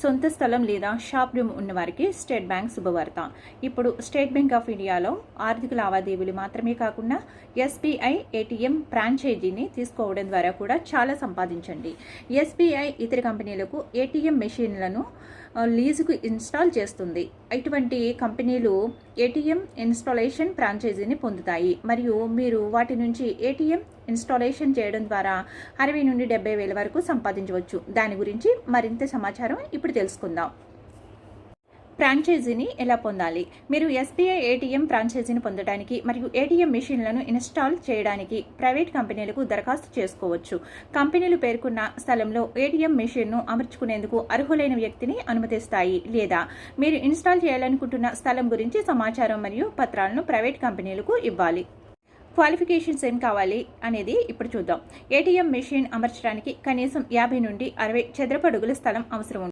సొంత స్థలం లేదా షాప్ రూమ్ ఉన్నవారికి స్టేట్ బ్యాంక్ శుభవార్త. ఇప్పుడు స్టేట్ బ్యాంక్ ఆఫ్ ఇండియాలో ఆర్థిక లావాదేవీలు మాత్రమే కాకుండా ఎస్బీఐ ఏటీఎం ఫ్రాంచైజీని తీసుకోవడం ద్వారా కూడా చాలా సంపాదించండి. ఎస్బీఐ ఇతర కంపెనీలకు ఏటీఎం మెషిన్లను లీజుకు ఇన్స్టాల్ చేస్తుంది. ఇటువంటి కంపెనీలు ఏటీఎం ఇన్స్టాలేషన్ ఫ్రాంచైజీని పొందుతాయి మరియు మీరు వాటి నుంచి ఏటీఎం ఇన్స్టాలేషన్ చేయడం ద్వారా 60 నుండి 70 వేల వరకు సంపాదించవచ్చు. దాని గురించి మరింత సమాచారం ఇప్పుడు తెలుసుకుందాం. ఫ్రాంచైజీని ఎలా పొందాలి? మీరు ఎస్బీఐ ఏటీఎం ఫ్రాంచైజీని పొందడానికి మరియు ఏటీఎం మెషిన్లను ఇన్స్టాల్ చేయడానికి ప్రైవేట్ కంపెనీలకు దరఖాస్తు చేసుకోవచ్చు. కంపెనీలు పేర్కొన్న స్థలంలో ఏటీఎం మెషిన్ను అమర్చుకునేందుకు అర్హులైన వ్యక్తిని అనుమతిస్తాయి లేదా మీరు ఇన్స్టాల్ చేయాలనుకుంటున్న స్థలం గురించి సమాచారం మరియు పత్రాలను ప్రైవేట్ కంపెనీలకు ఇవ్వాలి. క్వాలిఫికేషన్స్ ఏం కావాలి అనేది ఇప్పుడు చూద్దాం. ఏటీఎం మెషిన్ అమర్చడానికి కనీసం 50 నుండి 60 చదరపు అడుగుల స్థలం అవసరం.